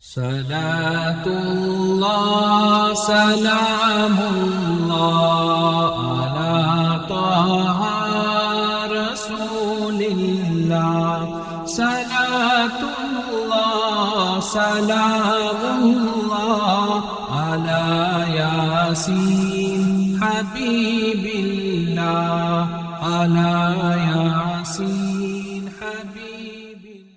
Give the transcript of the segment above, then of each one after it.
صلاة الله سلام الله على طه رسول الله صلاة الله سلام الله على ياسين حبيب الله على ياسين حبيب الله.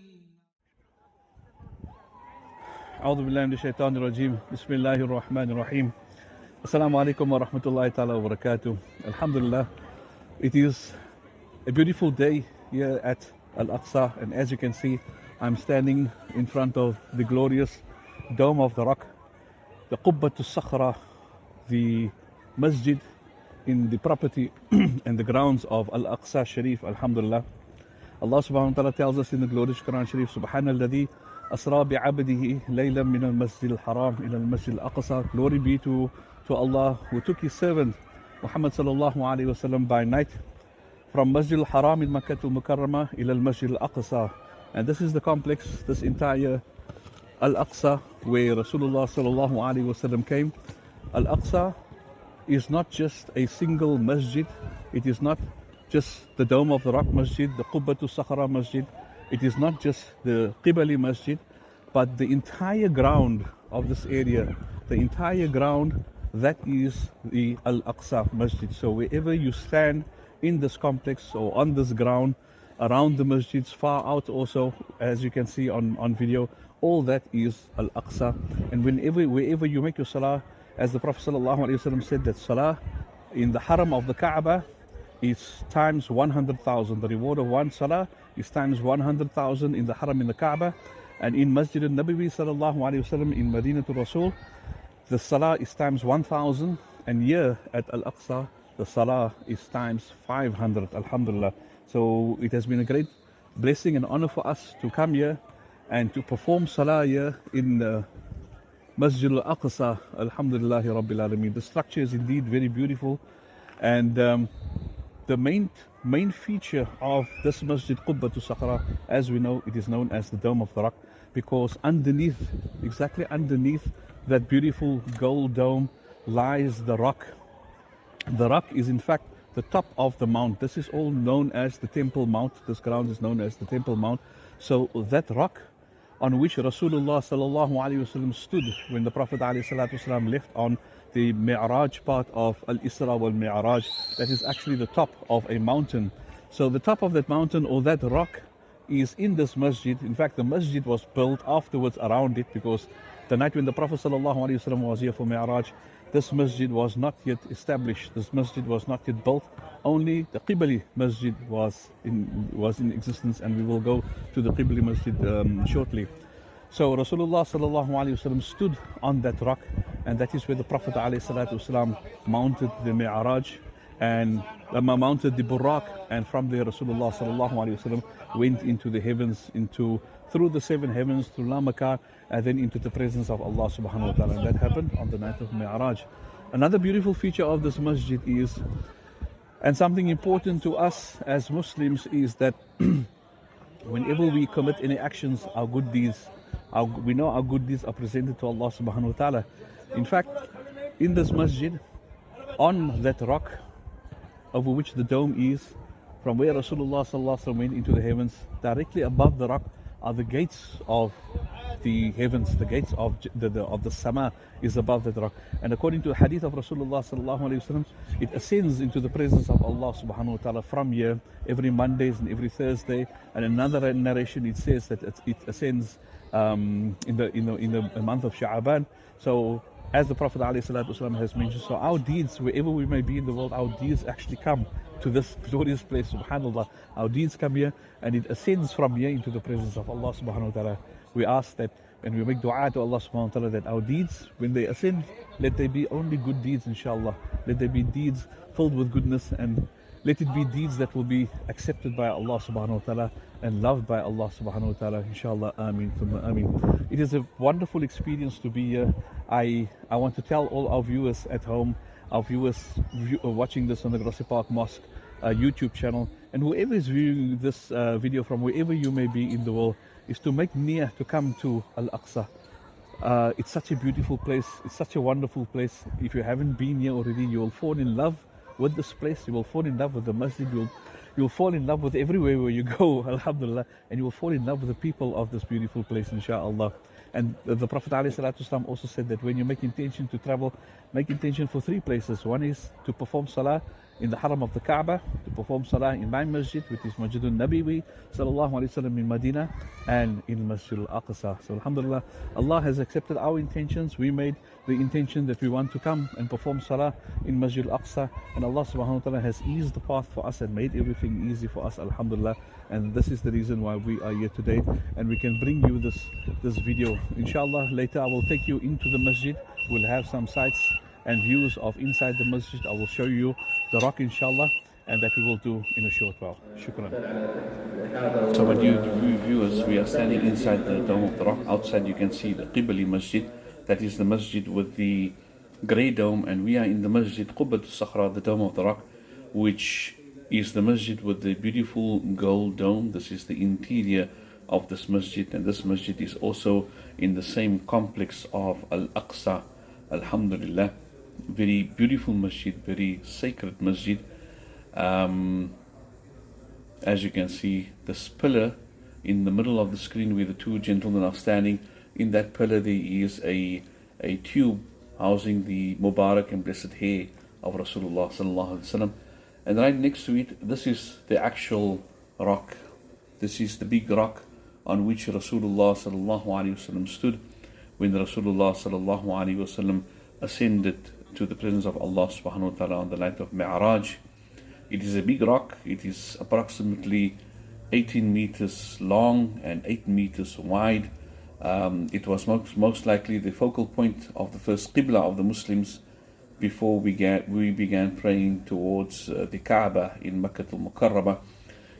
أعوذ بالله من الشيطان الرجيم بسم الله الرحمن الرحيم Assalamu alaikum wa rahmatullahi ta'ala wa barakatuh. Alhamdulillah, it is a beautiful day here at Al-Aqsa, and as you can see, I'm standing in front of the glorious Dome of the Rock, the Qubbat al-Sakhra, the masjid in the property and the grounds of Al-Aqsa Sharif. Alhamdulillah, Allah subhanahu wa ta'ala tells us in the glorious Quran Sharif, Subhanalladhi Asra bi'abdihi laylan min al-masjid al-haram ila al-masjid al-aqsa. Glory be to Allah who took his servant Muhammad sallallahu alayhi wasallam by night from Masjid al-Haram in Makkah al-Mukarramah ila al-Masjid al-Aqsa. And this is the complex, this entire Al-Aqsa where Rasulullah sallallahu alayhi wasallam came. Al-Aqsa is not just a single masjid, it is not just the Dome of the Rock Masjid, the Qubbat al-Sakhra Masjid, it is not just the Qibli Masjid, but the entire ground of this area, the entire ground, that is the Al-Aqsa Masjid. So wherever you stand in this complex or on this ground, around the masjids, far out also, as you can see on video, all that is Al-Aqsa. And wherever you make your salah, as the Prophet ﷺ said, that salah in the haram of the Kaaba is times 100,000. The reward of one salah is times 100,000 in the haram in the Kaaba. And in Masjid al-Nabawi sallallahu alayhi wasallam in Madinatul Rasul, the salah is times 1,000, and here at Al-Aqsa the salah is times 500. Alhamdulillah. So it has been a great blessing and honor for us to come here and to perform salah here in Masjid Al-Aqsa. Alhamdulillahi Rabbil Alameen. The structure is indeed very beautiful, and the main feature of this Masjid Qubbat al-Sakhra, as we know, it is known as the Dome of the Rock, because underneath, exactly underneath that beautiful gold dome, lies the rock. The rock is in fact the top of the mount. This is all known as the Temple Mount. This ground is known as the Temple Mount. So that rock on which Rasulullah sallallahu alaihi wasallam stood when the Prophet alayhi salatu wasallam left on the Mi'raj part of Al-Isra wal Mi'raj, that is actually the top of a mountain. So the top of that mountain, or that rock, is in this masjid. In fact, the masjid was built afterwards around it, because the night when the Prophet ﷺ was here for Mi'raj, this masjid was not yet established, this masjid was not yet built. Only the Qibli Masjid was in existence, and we will go to the Qibli Masjid shortly. So Rasulullah ﷺ stood on that rock, and that is where the Prophet ﷺ mounted the Mi'raj and mounted the Buraq, and from there Rasulullah ﷺ went into the heavens, through the seven heavens, through Lamaka, and then into the presence of Allah subhanahu wa ta'ala. And that happened on the night of Mi'raj. Another beautiful feature of this masjid is, and something important to us as Muslims, is that whenever we commit any actions, our good deeds, we know our good deeds are presented to Allah subhanahu wa ta'ala. In fact, in this masjid, on that rock over which the dome is, from where Rasulullah sallallahu alaihi wasallam went into the heavens, directly above the rock are the gates of the heavens. The gates of the Sama is above that rock. And according to the hadith of Rasulullah sallallahu alaihi wasallam, it ascends into the presence of Allah subhanahu wa ta'ala from here every Mondays and every Thursday. And another narration, it says that it ascends in the month of Sha'aban. So as the Prophet ﷺ has mentioned, so our deeds, wherever we may be in the world, our deeds actually come to this glorious place, subhanAllah. Our deeds come here, and it ascends from here into the presence of Allah subhanahu wa ta'ala. We ask that, and we make dua to Allah subhanahu wa ta'ala, that our deeds, when they ascend, let they be only good deeds, inshallah. Let they be deeds filled with goodness, and let it be deeds that will be accepted by Allah subhanahu wa ta'ala and loved by Allah subhanahu wa ta'ala, inshallah. Ameen, thumma ameen. It is a wonderful experience to be here. I want to tell all our viewers at home, our viewers watching this on the Grossi Park Mosque YouTube channel, and whoever is viewing this video from wherever you may be in the world, is to make niyyah to come to Al-Aqsa. It's such a beautiful place. It's such a wonderful place. If you haven't been here already, you will fall in love with this place. You will fall in love with the masjid. You'll fall in love with everywhere where you go, alhamdulillah, and you will fall in love with the people of this beautiful place, inshallah. And the Prophet ﷺ also said that when you make intention to travel, make intention for three places. One is to perform salah in the haram of the Kaaba, to perform salah in my masjid, which is Masjid al-Nabawi sallallahu alaihi wasallam in Medina, and in Masjid Al-Aqsa. So alhamdulillah, Allah has accepted our intentions. We made the intention that we want to come and perform salah in Masjid Al-Aqsa, and Allah subhanahu wa ta'ala has eased the path for us and made everything easy for us, alhamdulillah. And this is the reason why we are here today, and we can bring you this video. Inshallah, later I will take you into the masjid. We'll have some sights and views of inside the masjid. I will show you the rock, inshallah, and that we will do in a short while. Shukran. So my dear viewers, we are standing inside the dome of the rock. Outside you can see the Qibli Masjid, that is the masjid with the grey dome, and we are in the masjid Qubbat al-Sakhra, the dome of the rock, which is the masjid with the beautiful gold dome. This is the interior of this masjid, and this masjid is also in the same complex of Al-Aqsa. Alhamdulillah, very beautiful masjid, very sacred masjid. As you can see, this pillar in the middle of the screen where the two gentlemen are standing, in that pillar there is a tube housing the Mubarak and blessed hair of Rasulullah sallallahu alaihi wasallam. And right next to it, this is the actual rock. This is the big rock on which Rasulullah sallallahu alaihi wasallam stood when Rasulullah sallallahu alaihi wasallam ascended to the presence of Allah subhanahu wa ta'ala on the night of Mi'raj. It is a big rock. It is approximately 18 meters long and 8 meters wide. It was most likely the focal point of the first Qibla of the Muslims before we began praying towards the Kaaba in Makkah al-Mukarramah.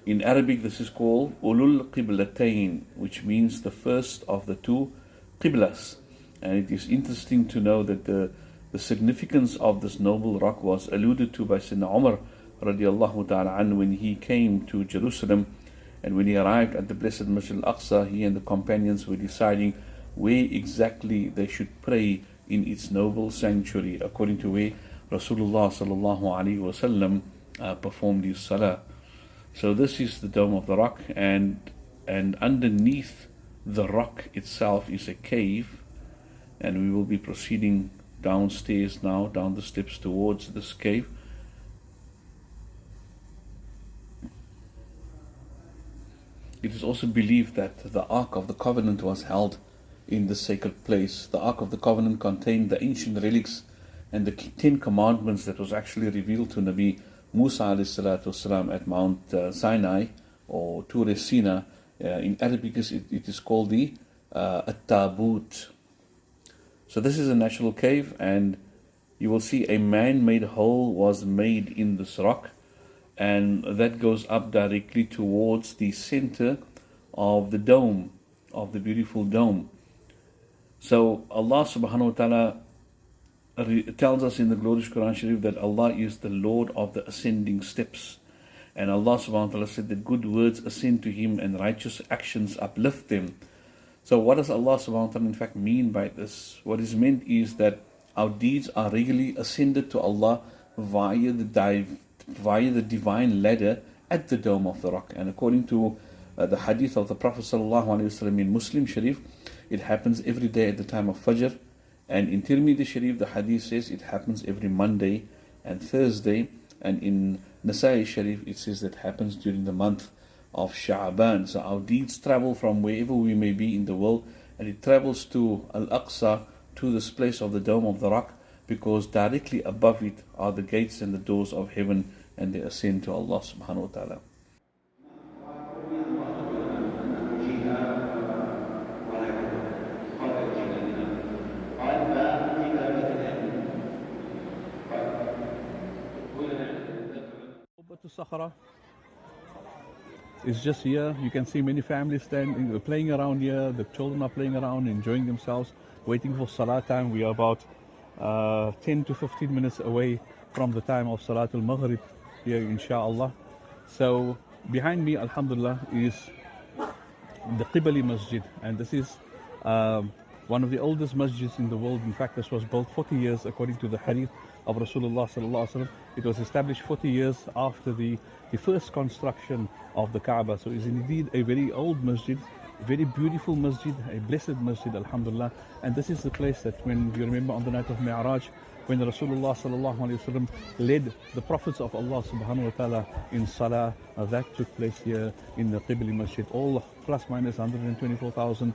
In Arabic, this is called Ulul Qiblatayn, which means the first of the two Qiblas. And it is interesting to know that the significance of this noble rock was alluded to by Sayyidina Umar radiallahu ta'ala an when he came to Jerusalem, and when he arrived at the blessed Masjid Al-Aqsa, he and the companions were deciding where exactly they should pray in its noble sanctuary, according to where Rasulullah sallallahu alaihi wasallam performed his salah. So this is the dome of the rock, and underneath the rock itself is a cave, and we will be proceeding downstairs now, down the steps towards this cave. It is also believed that the Ark of the Covenant was held in this sacred place. The Ark of the Covenant contained the ancient relics and the 10 commandments that was actually revealed to Nabi Musa والسلام, at Mount Sinai or Tur Sina. In Arabic it is called the At-Tabut. So this is a natural cave, and you will see a man-made hole was made in this rock, and that goes up directly towards the center of the dome, of the beautiful dome. So Allah subhanahu wa ta'ala tells us in the glorious Quran Sharif that Allah is the Lord of the ascending steps. And Allah subhanahu wa ta'ala said that good words ascend to Him and righteous actions uplift them. So what does Allah subhanahu wa ta'ala in fact mean by this? What is meant is that our deeds are regularly ascended to Allah via the divine ladder at the dome of the rock. And according to the hadith of the Prophet sallallahu alaihi wasallam in Muslim Sharif, it happens every day at the time of Fajr. And in Tirmidhi Sharif, the hadith says it happens every Monday and Thursday. And in Nasai Sharif, it says that happens during the month of Sha'ban. So our deeds travel from wherever we may be in the world, and it travels to Al-Aqsa, to this place of the Dome of the Rock, because directly above it are the gates and the doors of heaven, and they ascend to Allah subhanahu wa ta'ala. Sahara is just here. You can see many families standing, playing around here. The children are playing around, enjoying themselves, waiting for Salah time. We are about 10 to 15 minutes away from the time of Salatul Maghrib here, inshallah. So behind me, alhamdulillah, is the Qibli Masjid, and this is one of the oldest masjids in the world. In fact, this was built 40 years according to the hadith of Rasulullah sallallahu alaihi wasallam. It was established 40 years after the first construction of the Kaaba. So it's indeed a very old masjid, very beautiful masjid, a blessed masjid, alhamdulillah. And this is the place that, when you remember on the night of Mi'raj, when Rasulullah sallallahu alaihi wasallam led the prophets of Allah subhanahu wa ta'ala in salah, that took place here in the Qibli Masjid. All plus minus 124,000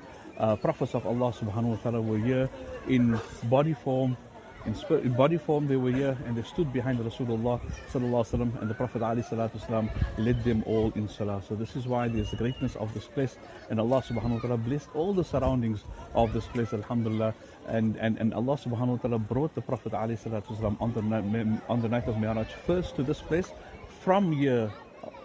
prophets of Allah subhanahu wa ta'ala were here in body form. In body form they were here, and they stood behind Rasulullah sallallahu alaihi wasallam, and the Prophet alayhi salatu wasallam led them all in salah. So this is why there's the greatness of this place, and Allah subhanahu wa ta'ala blessed all the surroundings of this place, alhamdulillah. And Allah subhanahu wa ta'ala brought the Prophet alayhi salatu wasallam on the night of Mi'raj first to this place. From here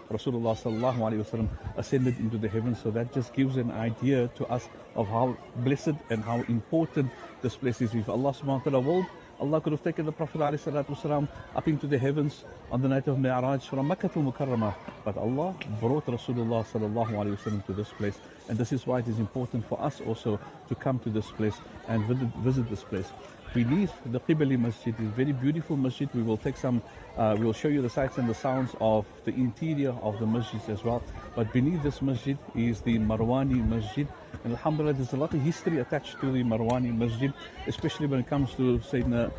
Rasulullah sallallahu alaihi wasallam ascended into the heavens. So that just gives an idea to us of how blessed and how important this place is. If Allah subhanahu wa ta'ala willed, Allah could have taken the Prophet ﷺ up into the heavens on the night of Mi'raj from Makkah to Mukarramah. But Allah brought Rasulullah ﷺ to this place. And this is why it is important for us also to come to this place and visit this place. Beneath the Qibli Masjid is a very beautiful masjid. We will take some, we will show you the sights and the sounds of the interior of the masjid as well. But beneath this masjid is the Marwani Masjid. And alhamdulillah, there's a lot of history attached to the Marwani Masjid, especially when it comes to Sayyidina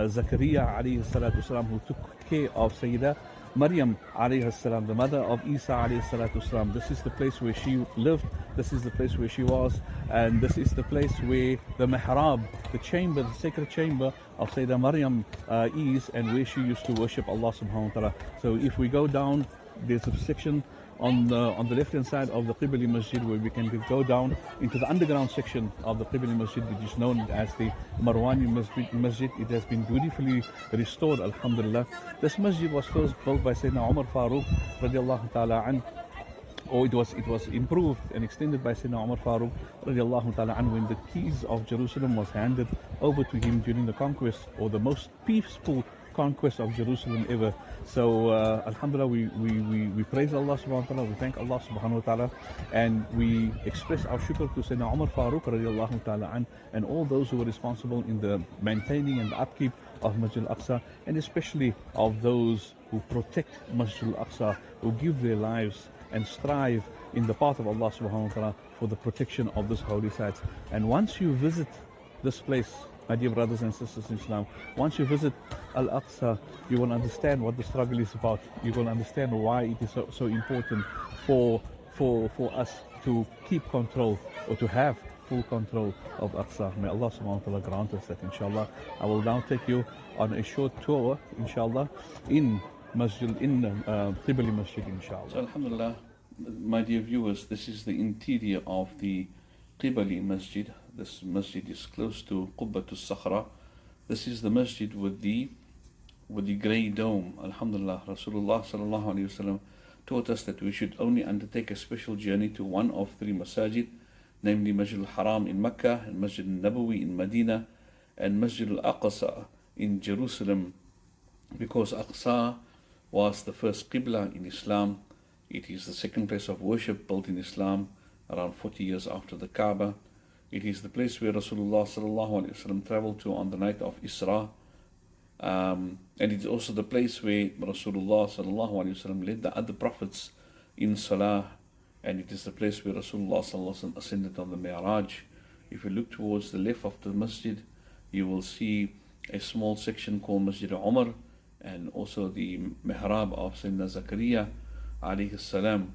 Zakaria alayhi salatu wasalam, who took care of Sayyidah Maryam alayhi salam, the mother of Isa alayhi salatu wasalam. This is the place where she lived, this is the place where she was, and this is the place where the mihrab, the chamber, the sacred chamber of Sayyidah Maryam is, and where she used to worship Allah subhanahu wa ta'ala. So if we go down, there's a section on the left hand side of the Qibli Masjid where we can go down into the underground section of the Qibli Masjid, which is known as the Marwani Masjid. It has been beautifully restored, alhamdulillah. This masjid was first built by Sayyidina Umar Farooq radiallahu ta'ala an, or it was improved and extended by Sayyidina Umar Farooq radiallahu ta'ala an, when the keys of Jerusalem was handed over to him during the conquest, or the most peaceful conquest of Jerusalem ever. So alhamdulillah, we praise Allah subhanahu wa ta'ala, we thank Allah subhanahu wa ta'ala, and we express our shukr to Sayyidina Umar Farooq radiallahu ta'ala and all those who were responsible in the maintaining and the upkeep of Masjid Al-Aqsa, and especially of those who protect Masjid Al-Aqsa, who give their lives and strive in the path of Allah subhanahu wa ta'ala for the protection of this holy site. And once you visit this place, my dear brothers and sisters in Islam, once you visit Al-Aqsa, you will understand what the struggle is about. You will understand why it is so important for us to keep control, or to have full control of Aqsa. May Allah subhanahu wa ta'ala grant us that, inshallah. I will now take you on a short tour, inshallah, in Qibli Masjid, inshallah. So alhamdulillah, my dear viewers, this is the interior of the Qibli Masjid. This masjid is close to Qubbatul Sakhra. This is the masjid with the grey dome. Alhamdulillah, Rasulullah sallallahu alaihi wasallam taught us that we should only undertake a special journey to one of three masajid, namely Masjid al-Haram in Mecca, and Masjid al-Nabawi in Medina, and Masjid al-Aqsa in Jerusalem, because Aqsa was the first Qibla in Islam. It is the second place of worship built in Islam around 40 years after the Kaaba. It is the place where Rasulullah sallallahu alaihi wasallam traveled to on the night of Isra, and it is also the place where Rasulullah sallallahu alaihi wasallam led the other prophets in Salah, and it is the place where Rasulullah sallallahu alaihi wasallam ascended on the Mi'raj. If you look towards the left of the masjid, you will see a small section called Masjid Umar, and also the mihrab of Sayyidina Zakaria alayhi salam.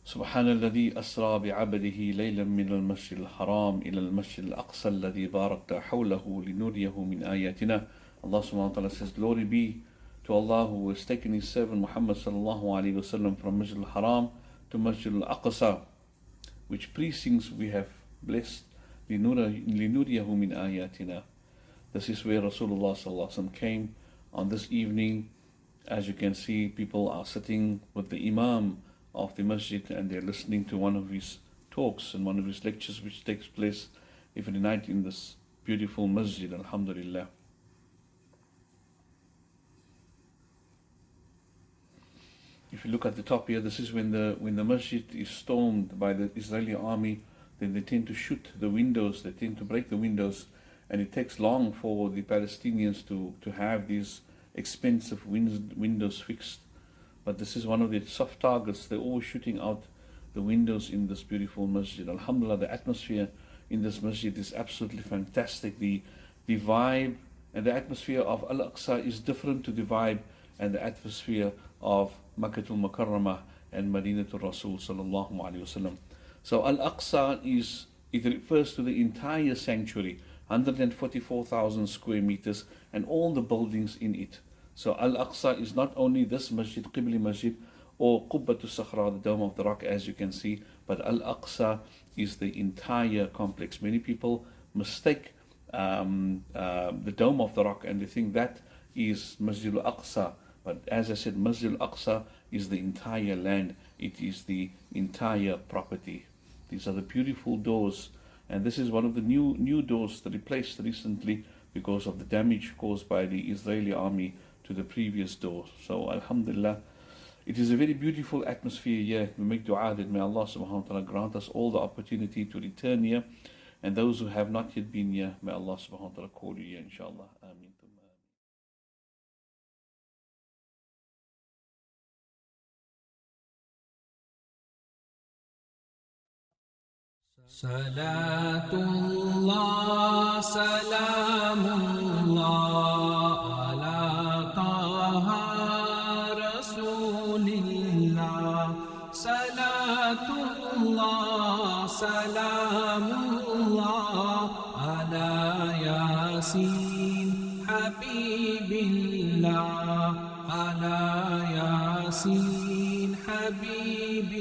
سبحان الذي أسرى بعبده ليلا من المسجد الحرام إلى المسجد الأقصى الذي باركت حوله لنريه من آياتنا. Allah subhanahu wa ta'ala says, glory be to Allah who has taken his servant Muhammad sallallahu alayhi wa sallam from Masjid al-Haram to Masjid al-Aqsa, which precincts we have blessed لنريه من آياتنا. This is where Rasulullah sallallahu alayhi wa sallam came on this evening. As you can see, people are sitting with the Imam of the masjid, and they're listening to one of his talks and one of his lectures, which takes place every night in this beautiful masjid, alhamdulillah. If you look at the top here, this is when the masjid is stormed by the Israeli army then they tend to shoot the windows, they tend to break the windows, and it takes long for the Palestinians to have these expensive windows fixed. But this is one of the soft targets. They're always shooting out the windows in this beautiful masjid. Alhamdulillah, the atmosphere in this masjid is absolutely fantastic. The vibe and the atmosphere of Al-Aqsa is different to the vibe and the atmosphere of Makkatul Mukarramah and Madinatul Rasul sallallahu alaihi wasallam. So Al-Aqsa it refers to the entire sanctuary, 144,000 square meters, and all the buildings in it. So Al-Aqsa is not only this masjid, Qibli Masjid, or Qubbatul Sakhra, the Dome of the Rock, as you can see, but Al-Aqsa is the entire complex. Many people mistake the Dome of the Rock and they think that is Masjid Al-Aqsa. But as I said, Masjid Al-Aqsa is the entire land. It is the entire property. These are the beautiful doors. And this is one of the new doors that replaced recently because of the damage caused by the Israeli army to the previous door. So Alhamdulillah, it is a very beautiful atmosphere here. We make dua that may Allah subhanahu wa ta'ala grant us all the opportunity to return here. And those who have not yet been here, may Allah subhanahu wa ta'ala call you here, inshallah. Ameen. صلاة الله سلام الله على طه رسول الله صلاة الله سلام الله على ياسين حبيب الله على ياسين حبيب